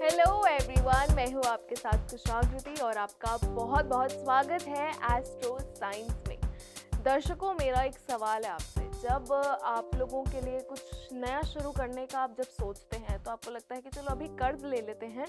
Hello everyone, मैं हूँ आपके साथ कुशाग्रति और आपका बहुत बहुत स्वागत है एस्ट्रो साइंस में। दर्शकों, मेरा एक सवाल है आपसे। जब आप लोगों के लिए कुछ नया शुरू करने का आप जब सोचते हैं तो आपको लगता है कि चलो अभी कर्ज ले लेते हैं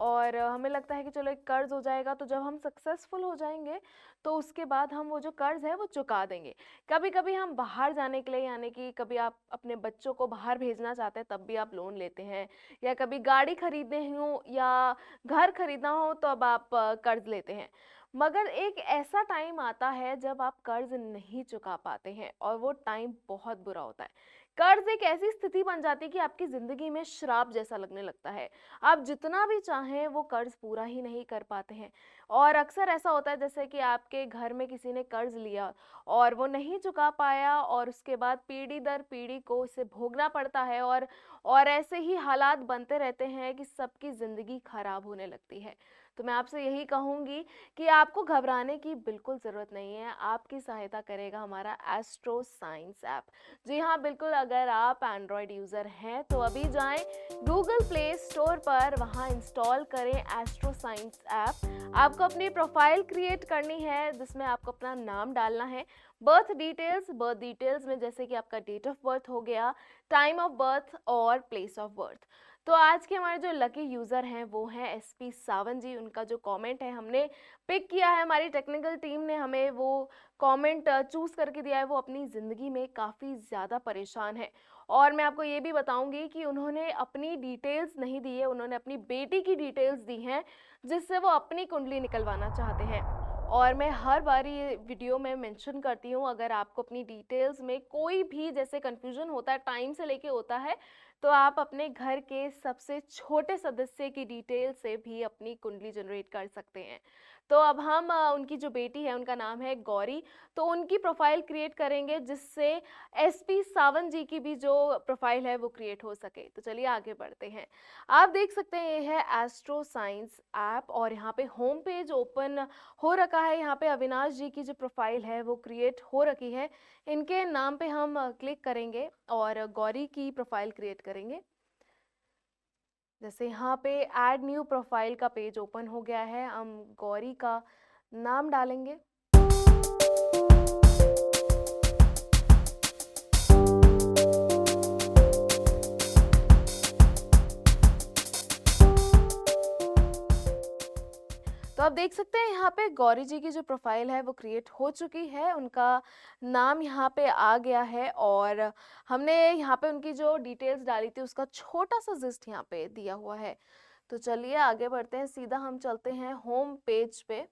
और हमें लगता है कि चलो एक कर्ज हो जाएगा तो जब हम सक्सेसफुल हो जाएंगे तो उसके बाद हम वो जो कर्ज है वो चुका देंगे। कभी कभी हम बाहर जाने के लिए, यानी कि कभी आप अपने बच्चों को बाहर भेजना चाहते हैं तब भी आप लोन लेते हैं, या कभी गाड़ी खरीदने हो या घर खरीदना हो तो अब आप कर्ज लेते हैं। मगर एक ऐसा टाइम आता है जब आप कर्ज नहीं चुका पाते हैं और वो टाइम बहुत बुरा होता है। कर्ज एक ऐसी स्थिति बन जाती है कि आपकी जिंदगी में श्राप जैसा लगने लगता है। आप जितना भी चाहें वो कर्ज पूरा ही नहीं कर पाते हैं। और अक्सर ऐसा होता है जैसे कि आपके घर में किसी ने कर्ज लिया और वो नहीं चुका पाया और उसके बाद पीढ़ी दर पीढ़ी को उसे भोगना पड़ता है और ऐसे ही हालात बनते रहते हैं कि सबकी ज़िंदगी खराब होने लगती है। तो मैं आपसे यही कहूँगी कि आपको घबराने की बिल्कुल ज़रूरत नहीं है। आपकी सहायता करेगा हमारा एस्ट्रो साइंस ऐप। जी हाँ, बिल्कुल, अगर आप एंड्रॉयड यूज़र हैं तो अभी जाएं गूगल प्ले स्टोर पर, वहाँ इंस्टॉल करें एस्ट्रो साइंस ऐप। आपको अपनी प्रोफाइल क्रिएट करनी है जिसमें आपको अपना नाम डालना है, बर्थ डिटेल्स में जैसे कि आपका डेट ऑफ बर्थ हो गया, टाइम ऑफ बर्थ और प्लेस ऑफ बर्थ। तो आज के हमारे जो लकी यूज़र हैं वो हैं एसपी सावन जी। उनका जो कमेंट है हमने पिक किया है, हमारी टेक्निकल टीम ने हमें वो कमेंट चूज़ करके दिया है। वो अपनी ज़िंदगी में काफ़ी ज़्यादा परेशान है और मैं आपको ये भी बताऊंगी कि उन्होंने अपनी डिटेल्स नहीं दी है, उन्होंने अपनी बेटी की डिटेल्स दी हैं जिससे वो अपनी कुंडली निकलवाना चाहते हैं। और मैं हर बार ये वीडियो में मेंशन करती हूँ, अगर आपको अपनी डिटेल्स में कोई भी जैसे कन्फ्यूजन होता है, टाइम से लेके होता है, तो आप अपने घर के सबसे छोटे सदस्य की डिटेल से भी अपनी कुंडली जनरेट कर सकते हैं। तो अब हम उनकी जो बेटी है उनका नाम है गौरी, तो उनकी प्रोफाइल क्रिएट करेंगे जिससे एसपी सावन जी की भी जो प्रोफाइल है वो क्रिएट हो सके। तो चलिए आगे बढ़ते हैं। आप देख सकते हैं ये है एस्ट्रो साइंस ऐप और यहाँ पे होम पेज ओपन हो रखा है। यहाँ पे अविनाश जी की जो प्रोफाइल है वो क्रिएट हो रखी है। इनके नाम पे हम क्लिक करेंगे और गौरी की प्रोफाइल क्रिएट करेंगे। जैसे यहाँ पे ऐड न्यू प्रोफाइल का पेज ओपन हो गया है, हम गौरी का नाम डालेंगे। तो आप देख सकते हैं यहाँ पे गौरी जी की जो प्रोफाइल है वो क्रिएट हो चुकी है, उनका नाम यहाँ पे आ गया है और हमने यहाँ पे उनकी जो डिटेल्स डाली थी उसका छोटा सा जिस्ट यहाँ पे दिया हुआ है। तो चलिए आगे बढ़ते हैं, सीधा हम चलते हैं होम पेज पे।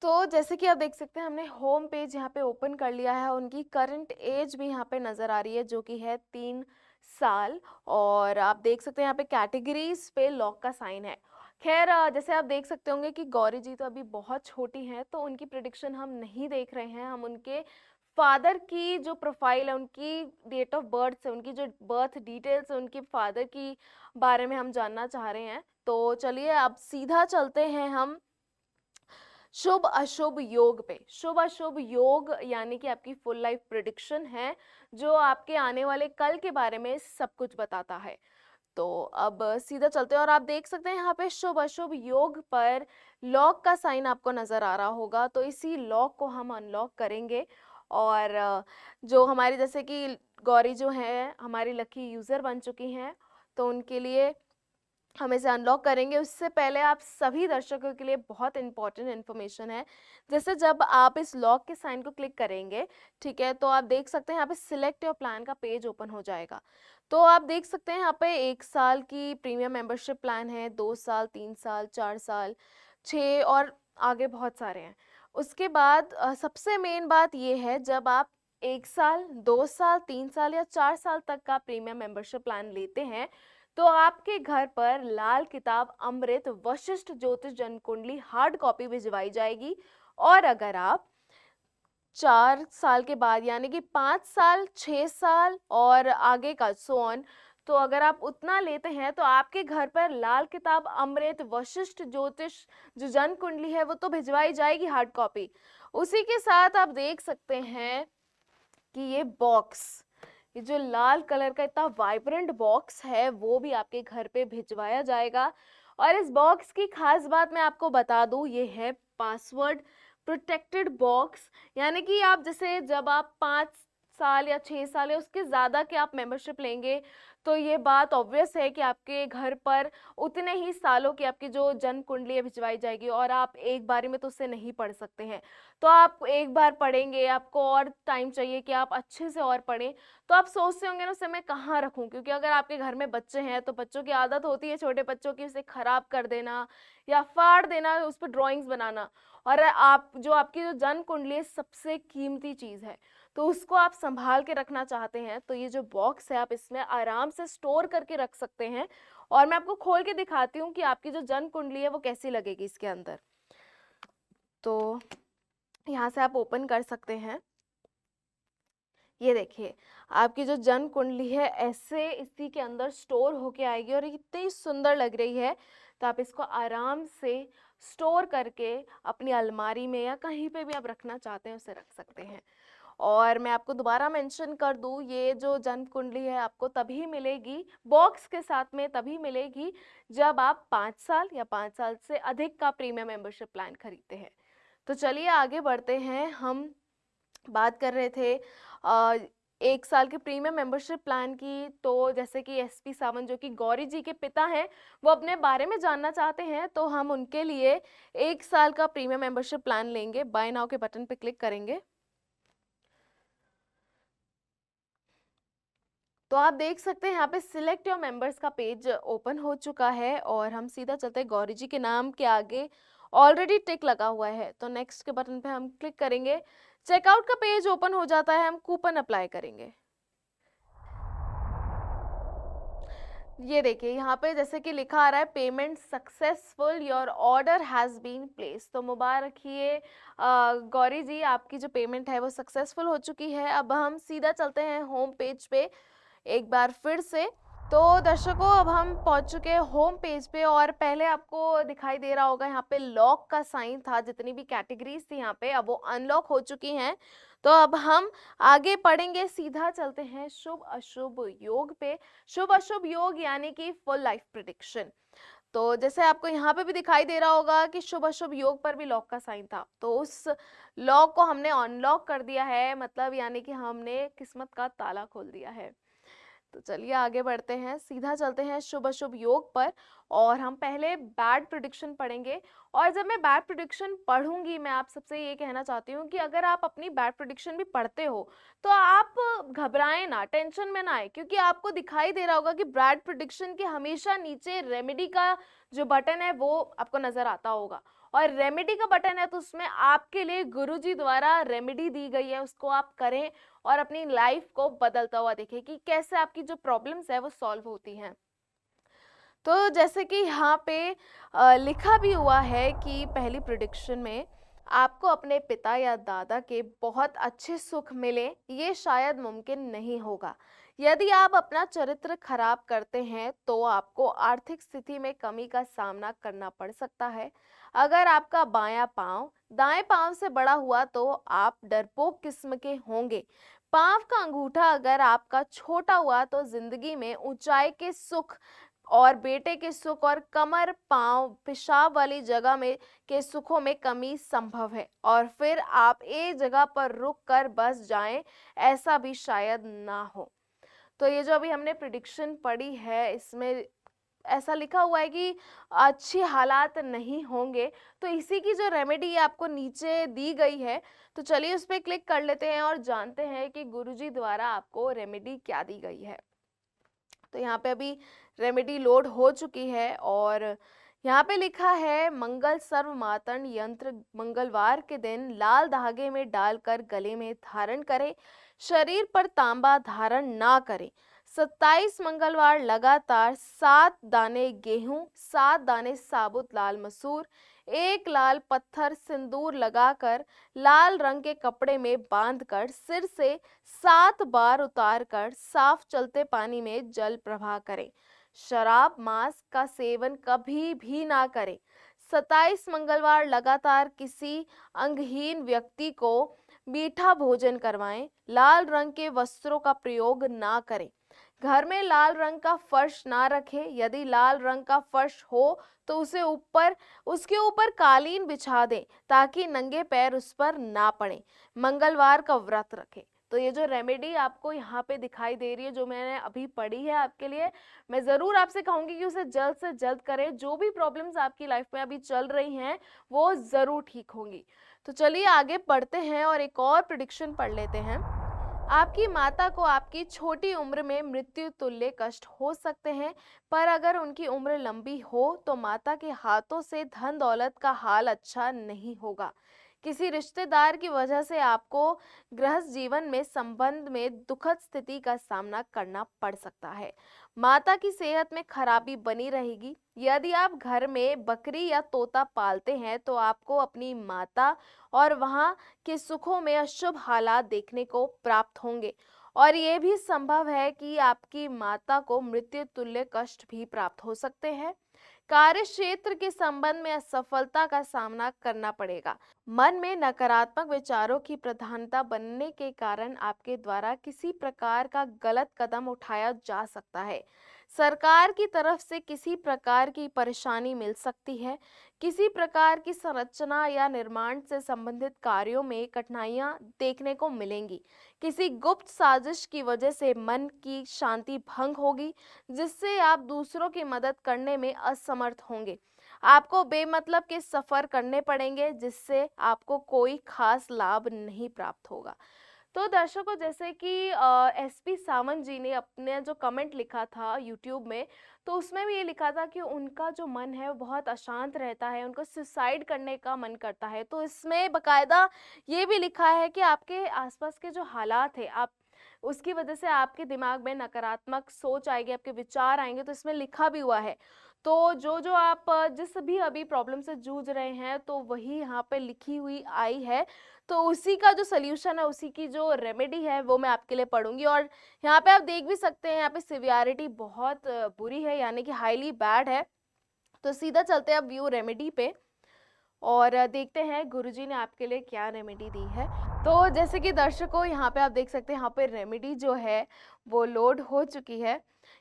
तो जैसे कि आप देख सकते हैं हमने होम पेज यहाँ पे ओपन कर लिया है। उनकी करंट एज भी यहाँ पे नज़र आ रही है जो कि है 3 साल। और आप देख सकते हैं यहाँ पे कैटेगरीज पे लॉक का साइन है। खैर, जैसे आप देख सकते होंगे कि गौरी जी तो अभी बहुत छोटी हैं तो उनकी प्रिडिक्शन हम नहीं देख रहे हैं। हम उनके फादर की जो प्रोफाइल है, उनकी डेट ऑफ बर्थ से, उनकी जो बर्थ डिटेल्स है, उनके फादर की बारे में हम जानना चाह रहे हैं। तो चलिए अब सीधा चलते हैं हम शुभ अशुभ योग पे। शुभ अशुभ योग यानी कि आपकी फुल लाइफ प्रिडिक्शन है जो आपके आने वाले कल के बारे में सब कुछ बताता है। तो अब सीधा चलते हैं और आप देख सकते हैं यहाँ पे शुभ अशुभ योग पर लॉक का साइन आपको नजर आ रहा होगा। तो इसी लॉक को हम अनलॉक करेंगे और जो हमारी जैसे कि गौरी जो है हमारी लकी यूजर बन चुकी हैं तो उनके लिए हम इसे अनलॉक करेंगे। उससे पहले आप सभी दर्शकों के लिए बहुत इंपॉर्टेंट इन्फॉर्मेशन है। जैसे जब आप इस लॉक के साइन को क्लिक करेंगे, ठीक है, तो आप देख सकते हैं यहाँ पे सिलेक्ट योर प्लान का पेज ओपन हो जाएगा। तो आप देख सकते हैं यहाँ पे 1 साल की प्रीमियम मेंबरशिप प्लान है, 2 साल, 3 साल, 4 साल, 6 और आगे बहुत सारे हैं। उसके बाद सबसे मेन बात ये है, जब आप 1 साल, 2 साल, 3 साल या 4 साल तक का प्रीमियम मेंबरशिप प्लान लेते हैं तो आपके घर पर लाल किताब अमृत वशिष्ठ ज्योतिष जन कुंडली हार्ड कॉपी भिजवाई जाएगी। और अगर आप 4 साल के बाद यानी कि 5 साल, 6 साल और आगे का सोन, तो अगर आप उतना लेते हैं तो आपके घर पर लाल किताब अमृत वशिष्ठ ज्योतिष जो जन कुंडली है वो तो भिजवाई जाएगी हार्ड कॉपी। उसी के साथ आप देख सकते हैं कि ये ये जो लाल कलर का इतना वाइब्रेंट बॉक्स है वो भी आपके घर पे भिजवाया जाएगा। और इस बॉक्स की खास बात मैं आपको बता दूं, ये है पासवर्ड प्रोटेक्टेड बॉक्स। यानी कि आप जैसे जब आप 5 साल या 6 साल या उसके ज़्यादा के आप मेंबरशिप लेंगे, तो ये बात ऑब्वियस है कि आपके घर पर उतने ही सालों की आपकी जो जन्म कुंडली है भिजवाई जाएगी, और आप एक बारी में तो उसे नहीं पढ़ सकते हैं। तो आप एक बार पढ़ेंगे, आपको और टाइम चाहिए कि आप अच्छे से और पढ़ें, तो आप सोचते होंगे ना उसे मैं कहाँ रखूं, क्योंकि अगर आपके घर में बच्चे हैं तो बच्चों की आदत होती है, छोटे बच्चों की, उसे खराब कर देना या फाड़ देना, उस पर ड्राइंग्स बनाना। और आप जो आपकी जो जन्म कुंडली है सबसे कीमती चीज़ है, तो उसको आप संभाल के रखना चाहते हैं तो ये जो बॉक्स है आप इसमें आराम से स्टोर करके रख सकते हैं। और मैं आपको खोल के दिखाती हूँ कि आपकी जो जन्म कुंडली है वो कैसी लगेगी इसके अंदर। तो यहाँ से आप ओपन कर सकते हैं। ये देखिए, आपकी जो जन्म कुंडली है ऐसे इसी के अंदर स्टोर होके आएगी और इतनी सुंदर लग रही है। तो आप इसको आराम से स्टोर करके अपनी अलमारी में या कहीं पे भी आप रखना चाहते हैं उसे रख सकते हैं। और मैं आपको दोबारा मेंशन कर दूं, ये जो जन्म कुंडली है आपको तभी मिलेगी, बॉक्स के साथ में तभी मिलेगी, जब आप 5 साल या 5 साल से अधिक का प्रीमियम मेंबरशिप प्लान खरीदते हैं। तो चलिए आगे बढ़ते हैं। हम बात कर रहे थे 1 साल के प्रीमियम मेंबरशिप प्लान की। तो जैसे कि एसपी सावंत जो कि गौरी जी के पिता हैं, वो अपने बारे में जानना चाहते हैं, तो हम उनके लिए 1 साल का प्रीमियम मेंबरशिप प्लान लेंगे। बाय नाउ के बटन पे क्लिक करेंगे तो आप देख सकते हैं यहाँ पे सिलेक्ट योर मेंबर्स का पेज ओपन हो चुका है। और हम सीधा चलते हैं, गौरी जी के नाम के आगे ऑलरेडी टिक लगा हुआ है, तो नेक्स्ट के बटन पे हम क्लिक करेंगे। चेकआउट का पेज ओपन हो जाता है, हम कूपन अप्लाई करेंगे। ये देखिए यहाँ पे जैसे कि लिखा आ रहा है payment successful, your order has been place. तो मुबारक रखिए गौरी जी, आपकी जो पेमेंट है वो सक्सेसफुल हो चुकी है। अब हम सीधा चलते हैं होम पेज पे एक बार फिर से। तो दर्शकों, अब हम पहुंच चुके हैं होम पेज पे, और पहले आपको दिखाई दे रहा होगा यहाँ पे लॉक का साइन था, जितनी भी कैटेगरीज थी यहाँ पे अब वो अनलॉक हो चुकी हैं। तो अब हम आगे पढ़ेंगे, सीधा चलते हैं शुभ अशुभ योग पे। शुभ अशुभ योग यानी कि फुल लाइफ प्रिडिक्शन। तो जैसे आपको यहाँ पे भी दिखाई दे रहा होगा कि शुभ अशुभ योग पर भी लॉक का साइन था, तो उस लॉक को हमने अनलॉक कर दिया है, मतलब यानी कि हमने किस्मत का ताला खोल दिया है। तो चलिए आगे बढ़ते हैं, सीधा चलते हैं शुभ अशुभ योग पर। और हम पहले बैड प्रिडिक्शन पढ़ेंगे। और जब मैं बैड प्रिडिक्शन पढ़ूंगी, मैं आप सबसे ये कहना चाहती हूँ कि अगर आप अपनी बैड प्रिडिक्शन भी पढ़ते हो तो आप घबराएं ना, टेंशन में ना आए, क्योंकि आपको दिखाई दे रहा होगा कि बैड प्रिडिक्शन के हमेशा नीचे रेमेडी का जो बटन है वो आपको नजर आता होगा। और रेमेडी का बटन है तो उसमें आपके लिए गुरुजी द्वारा रेमेडी दी गई है, उसको आप करें और अपनी लाइफ को बदलता हुआ देखें कि कैसे आपकी जो प्रॉब्लम्स है वो सॉल्व होती हैं। तो जैसे कि यहाँ पे लिखा भी हुआ है कि पहली प्रिडिक्शन में आपको अपने पिता या दादा के बहुत अच्छे सुख मिले, ये शायद मुमकिन नहीं होगा। यदि आप अपना चरित्र खराब करते हैं तो आपको आर्थिक स्थिति में कमी का सामना करना पड़ सकता है। अगर आपका बायां पांव दाएं पांव से बड़ा हुआ तो आप डरपोक किस्म के होंगे। पांव का अंगूठा अगर आपका छोटा हुआ तो जिंदगी में ऊंचाई के सुख और बेटे के सुख और कमर पांव पेशाब वाली जगह में के सुखों में कमी संभव है, और फिर आप एक जगह पर रुक कर बस जाएं, ऐसा भी शायद ना हो। तो ये जो अभी हमने प्रिडिक्शन पढ़ी है इसमें ऐसा लिखा हुआ है कि अच्छी हालात नहीं होंगे। तो इसी की जो रेमेडी आपको नीचे दी गई है, तो चलिए उस पर क्लिक कर लेते हैं और जानते हैं कि गुरुजी द्वारा आपको रेमेडी क्या दी गई है। तो यहाँ पे अभी रेमेडी लोड हो चुकी है और यहाँ पे लिखा है मंगल सर्व मातन यंत्र मंगलवार के दिन लाल धागे में डालकर गले में धारण करें, शरीर पर तांबा धारण ना करें। 27 मंगलवार लगातार 7 दाने गेहूं, 7 दाने साबुत लाल मसूर, 1 लाल पत्थर सिंदूर लगाकर लाल रंग के कपड़े में बांधकर सिर से 7 बार उतारकर साफ चलते पानी में जल प्रवाह करें। शराब मांस का सेवन कभी भी ना करें। 27 मंगलवार लगातार किसी अंगहीन व्यक्ति को मीठा भोजन करवाएं, लाल रंग के वस्त्रों का प्रयोग ना करें, घर में लाल रंग का फर्श ना रखें, यदि लाल रंग का फर्श हो तो उसके ऊपर कालीन बिछा दें ताकि नंगे पैर उस पर ना पड़े, मंगलवार का व्रत रखें। तो ये जो रेमेडी आपको यहाँ पे दिखाई दे रही है, जो मैंने अभी पढ़ी है आपके लिए, मैं ज़रूर आपसे कहूँगी कि उसे जल्द से जल्द करें। जो भी प्रॉब्लम्स आपकी लाइफ में अभी चल रही हैं वो ज़रूर ठीक होंगी। तो चलिए आगे बढ़ते हैं और एक और प्रिडिक्शन पढ़ लेते हैं। आपकी माता को आपकी छोटी उम्र में मृत्यु तुल्य कष्ट हो सकते हैं, पर अगर उनकी उम्र लंबी हो तो माता के हाथों से धन दौलत का हाल अच्छा नहीं होगा। किसी रिश्तेदार की वजह से आपको गृहस्थ जीवन में संबंध में दुखद स्थिति का सामना करना पड़ सकता है। माता की सेहत में खराबी बनी रहेगी। यदि आप घर में बकरी या तोता पालते हैं तो आपको अपनी माता और वहाँ के सुखों में अशुभ हालात देखने को प्राप्त होंगे, और ये भी संभव है कि आपकी माता को मृत्यु तुल्य कष्ट भी प्राप्त हो सकते हैं। कार्य क्षेत्र के संबंध में असफलता का सामना करना पड़ेगा। मन में नकारात्मक विचारों की प्रधानता बनने के कारण आपके द्वारा किसी प्रकार का गलत कदम उठाया जा सकता है। सरकार की तरफ से किसी प्रकार की परेशानी मिल सकती है। किसी प्रकार की संरचना या निर्माण से संबंधित कार्यों में कठिनाइयां देखने को मिलेंगी। किसी गुप्त साजिश की वजह से मन की शांति भंग होगी, जिससे आप दूसरों की मदद करने में असमर्थ होंगे। आपको बेमतलब के सफर करने पड़ेंगे, जिससे आपको कोई खास लाभ नहीं प्राप्त होगा। तो दर्शकों, जैसे कि एसपी सावंत जी ने अपने जो कमेंट लिखा था यूट्यूब में, तो उसमें भी ये लिखा था कि उनका जो मन है वो बहुत अशांत रहता है, उनको सुसाइड करने का मन करता है। तो इसमें बकायदा ये भी लिखा है कि आपके आसपास के जो हालात है, आप उसकी वजह से आपके दिमाग में नकारात्मक सोच आएगी, आपके विचार आएंगे। तो इसमें लिखा भी हुआ है। तो जो जो आप जिस भी अभी प्रॉब्लम से जूझ रहे हैं, तो वही यहाँ पे लिखी हुई आई है। तो उसी का जो सल्यूशन है, उसी की जो रेमेडी है, वो मैं आपके लिए पढ़ूंगी। और यहाँ पे आप देख भी सकते हैं, यहाँ पे सिवियरिटी बहुत बुरी है, यानी कि हाईली बैड है। तो सीधा चलते हैं अब व्यू रेमेडी पे और देखते हैं गुरुजी ने आपके लिए क्या रेमेडी दी है। तो जैसे कि दर्शकों, यहाँ पे आप देख सकते हैं, यहाँ पे रेमेडी जो है वो लोड हो चुकी है।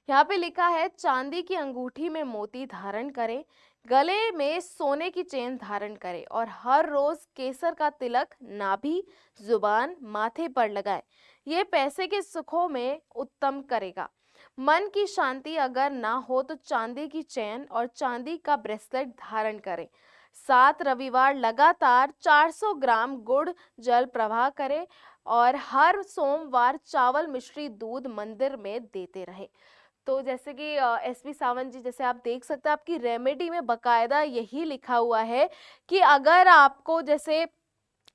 यहाँ पे लिखा है, चांदी की अंगूठी में मोती धारण करें, गले में सोने की चेन धारण करें और हर रोज केसर का तिलक नाभि, जुबान, माथे पर लगाएं। ये पैसे के सुखों में उत्तम करेगा। मन की शांति अगर ना हो तो चांदी की चेन और चांदी का ब्रेसलेट धारण करें। 7 रविवार लगातार 400 ग्राम गुड़ जल प्रवाह करें और हर सोमवार चावल मिश्री दूध मंदिर में देते रहे। तो जैसे कि एसपी सावंत जी, जैसे आप देख सकते हैं, आपकी रेमेडी में बकायदा यही लिखा हुआ है कि अगर आपको जैसे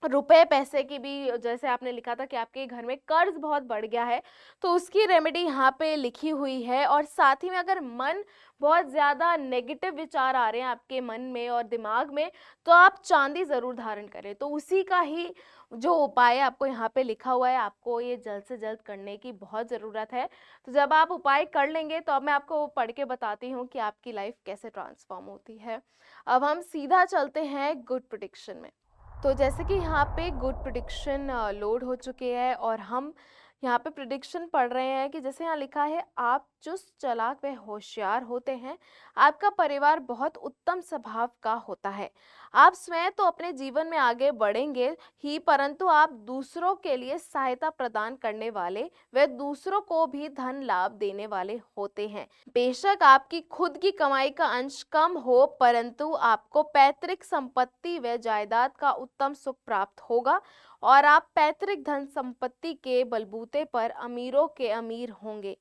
रुपए पैसे की भी, जैसे आपने लिखा था कि आपके घर में कर्ज बहुत बढ़ गया है, तो उसकी रेमेडी यहाँ पे लिखी हुई है। और साथ ही में अगर मन बहुत ज़्यादा नेगेटिव विचार आ रहे हैं आपके मन में और दिमाग में, तो आप चांदी ज़रूर धारण करें। तो उसी का ही जो उपाय आपको यहाँ पे लिखा हुआ है, आपको ये जल्द से जल्द करने की बहुत ज़रूरत है। तो जब आप उपाय कर लेंगे तो अब मैं आपको पढ़ के बताती हूँ कि आपकी लाइफ कैसे ट्रांसफॉर्म होती है। अब हम सीधा चलते हैं गुड प्रेडिक्शन में। तो जैसे कि यहाँ पे गुड प्रिडिक्शन लोड हो चुके हैं और हम यहाँ पे प्रिडिक्शन पढ़ रहे हैं कि जैसे यहाँ लिखा है, आप चुस्त चालाक व होशियार होते हैं। आपका परिवार बहुत उत्तम स्वभाव का होता है। आप स्वयं तो अपने जीवन में आगे बढ़ेंगे ही, परंतु आप दूसरों के लिए सहायता प्रदान करने वाले व दूसरों को भी धन लाभ देने वाले होते हैं। बेशक आपकी खुद की कमाई का अंश कम हो, परंतु आपको पैतृक संपत्ति व जायदाद का उत्तम सुख प्राप्त होगा और आप पैतृक धन संपत्ति के बलबूते पर अमीरों के अमीर होंगे।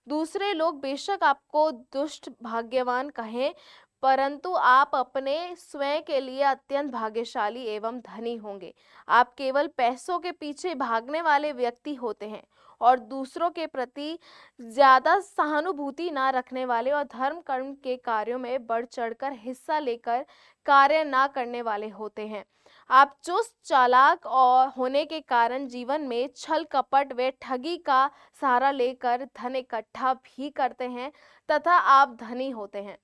दूसरे लोग बेशक आपको दुष्ट भाग्यवान कहें, परंतु आप अपने स्वयं के लिए अत्यंत भाग्यशाली एवं धनी होंगे। आप केवल पैसों के पीछे भागने वाले व्यक्ति होते हैं और दूसरों के प्रति ज्यादा सहानुभूति ना रखने वाले और धर्म कर्म के कार्यों में बढ़ चढ़कर हिस्सा लेकर कार्य ना करने वाले होते हैं। आप चुस्त चालाक और होने के कारण जीवन में छल कपट व ठगी का सहारा लेकर धन इकट्ठा भी करते हैं तथा आप धनी होते हैं।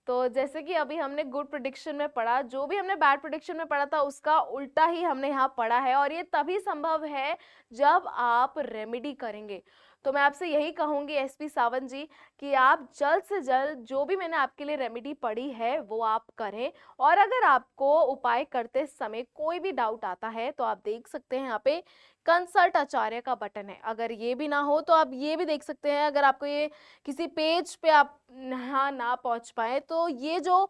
तो जैसे कि अभी हमने गुड प्रेडिक्शन में पढ़ा, जो भी हमने बैड प्रेडिक्शन में पढ़ा था उसका उल्टा ही हमने यहाँ पढ़ा है, और ये तभी संभव है जब आप रेमेडी करेंगे। तो मैं आपसे यही कहूँगी एसपी सावंत जी कि आप जल्द से जल्द जो भी मैंने आपके लिए रेमेडी पढ़ी है वो आप करें। और अगर आपको उपाय करते समय कोई भी डाउट आता है तो आप देख सकते हैं यहाँ पे कंसल्ट आचार्य का बटन है। अगर ये भी ना हो तो आप ये भी देख सकते हैं, अगर आपको ये किसी पेज पे आप यहाँ ना पहुंच पाए तो ये जो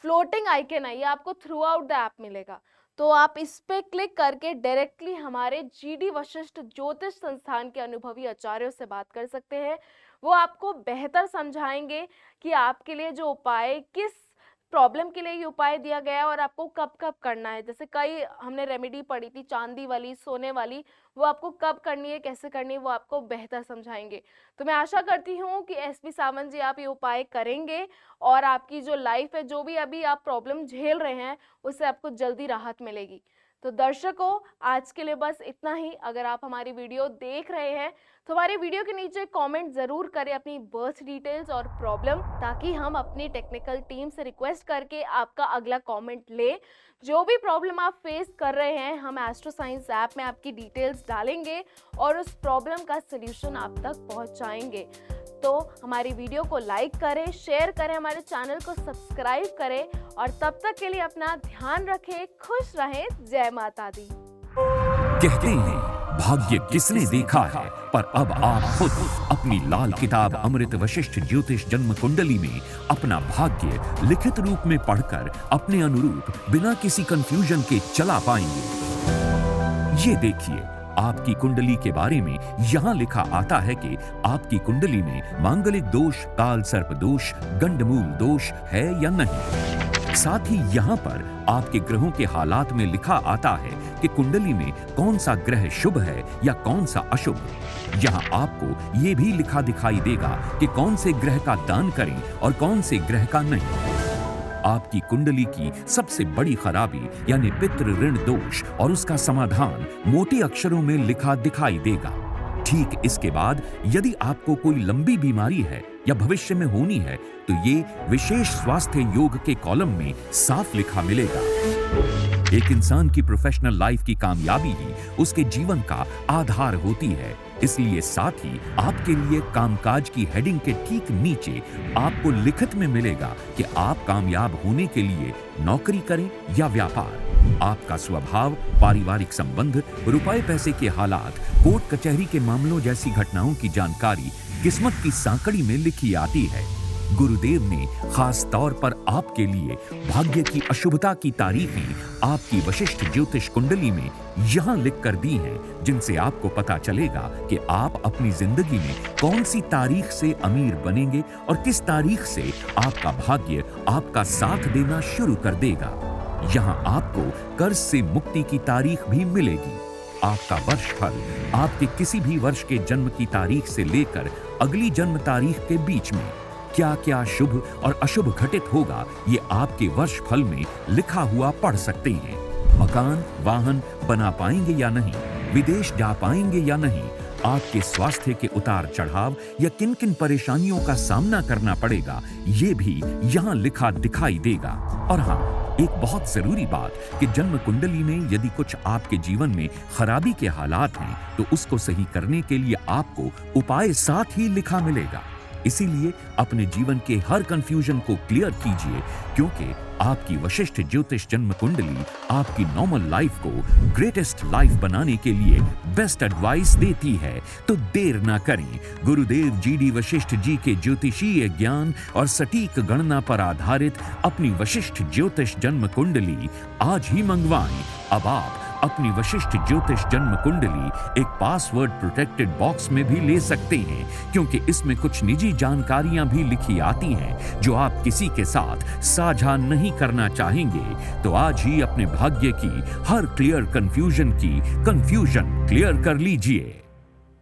फ्लोटिंग आइकन है ये आपको थ्रू आउट द ऐप मिलेगा। तो आप इस पे क्लिक करके डायरेक्टली हमारे जीडी वशिष्ठ ज्योतिष संस्थान के अनुभवी आचार्यों से बात कर सकते हैं। वो आपको बेहतर समझाएंगे कि आपके लिए जो उपाय, किस प्रॉब्लम के लिए ये उपाय दिया गया है और आपको कब कब करना है। जैसे कई हमने रेमेडी पढ़ी थी चांदी वाली, सोने वाली, वो आपको कब करनी है, कैसे करनी है, वो आपको बेहतर समझाएंगे। तो मैं आशा करती हूँ कि एसपी सावंत जी आप ये उपाय करेंगे और आपकी जो लाइफ है, जो भी अभी आप प्रॉब्लम झेल रहे हैं, उससे आपको जल्दी राहत मिलेगी। तो दर्शकों, आज के लिए बस इतना ही। अगर आप हमारी वीडियो देख रहे हैं तो हमारी वीडियो के नीचे कमेंट ज़रूर करें अपनी बर्थ डिटेल्स और प्रॉब्लम, ताकि हम अपनी टेक्निकल टीम से रिक्वेस्ट करके आपका अगला कमेंट ले। जो भी प्रॉब्लम आप फेस कर रहे हैं, हम एस्ट्रो साइंस ऐप में आपकी डिटेल्स डालेंगे और उस प्रॉब्लम का सल्यूशन आप तक पहुंचाएंगे। तो हमारी वीडियो को लाइक करें, शेयर करें, हमारे चैनल को सब्सक्राइब करें और तब तक के लिए अपना ध्यान रखें, खुश रहें। जय माता दी। कहते हैं भाग्य किसने देखा है, पर अब आप खुद अपनी लाल किताब अमृत वशिष्ठ ज्योतिष जन्म कुंडली में अपना भाग्य लिखित रूप में पढ़कर अपने अनुरूप बिना किसी कंफ्यूजन के चला पाएंगे। ये देखिए, आपकी कुंडली के बारे में यहाँ लिखा आता है कि आपकी कुंडली में मांगलिक दोष, काल सर्प दोष, गंडमूल दोष है या नहीं। साथ ही यहाँ पर आपके ग्रहों के हालात में लिखा आता है कि कुंडली में कौन सा ग्रह शुभ है या कौन सा अशुभ। यहाँ आपको ये भी लिखा दिखाई देगा कि कौन से ग्रह का दान करें और कौन से ग्रह का नहीं। आपकी कुंडली की सबसे बड़ी खराबी यानी पितृ ऋण दोष और उसका समाधान मोटे अक्षरों में लिखा दिखाई देगा। ठीक इसके बाद यदि आपको कोई लंबी बीमारी है या भविष्य में होनी है तो ये विशेष स्वास्थ्य योग के कॉलम में साफ लिखा मिलेगा। एक इंसान की प्रोफेशनल लाइफ की कामयाबी ही उसके जीवन का आधार होती है, इसलिए साथ ही आपके लिए कामकाज की हेडिंग के ठीक नीचे आपको लिखित में मिलेगा कि आप कामयाब होने के लिए नौकरी करें या व्यापार। आपका स्वभाव, पारिवारिक संबंध, रुपए पैसे के हालात, कोर्ट कचहरी के मामलों जैसी घटनाओं की जानकारी किस्मत की सांकड़ी में लिखी आती है। गुरुदेव ने खास तौर पर आपके लिए भाग्य की अशुभता की तारीखें आपकी वशिष्ठ ज्योतिष कुंडली में यहाँ लिख कर दी हैं, जिनसे आपको पता चलेगा कि आप अपनी जिंदगी में कौन सी तारीख से अमीर बनेंगे और किस तारीख से आपका भाग्य आपका साथ देना शुरू कर देगा। यहाँ आपको कर्ज से मुक्ति की तारीख भी मिलेगी। आपका वर्षफल आपके किसी भी वर्ष के जन्म की तारीख से लेकर अगली जन्म तारीख के बीच में क्या क्या शुभ और अशुभ घटित होगा, ये आपके वर्षफल में लिखा हुआ पढ़ सकते हैं। मकान, वाहन बना पाएंगे या नहीं, विदेश जा पाएंगे या नहीं, आपके स्वास्थ्य के उतार चढ़ाव या किन किन परेशानियों का सामना करना पड़ेगा, ये भी यहाँ लिखा दिखाई देगा। और हाँ, एक बहुत जरूरी बात कि जन्म कुंडली में यदि कुछ आपके जीवन में खराबी के हालात हैं तो उसको सही करने के लिए आपको उपाय साथ ही लिखा मिलेगा। इसीलिए अपने जीवन के हर कंफ्यूजन को क्लियर कीजिए, क्योंकि आपकी वशिष्ठ ज्योतिष जन्म कुंडली आपकी नॉर्मल लाइफ को ग्रेटेस्ट लाइफ बनाने के लिए बेस्ट एडवाइस देती है। तो देर ना करें, गुरुदेव जीडी वशिष्ठ जी के ज्योतिषीय ज्ञान और सटीक गणना पर आधारित अपनी वशिष्ठ ज्योतिष जन्म कुंडली आज ही मंगवाएं। अब आप अपनी वशिष्ठ ज्योतिष जन्म कुंडली एक पासवर्ड प्रोटेक्टेड बॉक्स में भी ले सकते हैं, क्योंकि इसमें कुछ निजी जानकारियां भी लिखी आती हैं जो आप किसी के साथ साझा नहीं करना चाहेंगे। तो आज ही अपने भाग्य की हर क्लियर कंफ्यूजन की कंफ्यूजन क्लियर कर लीजिए।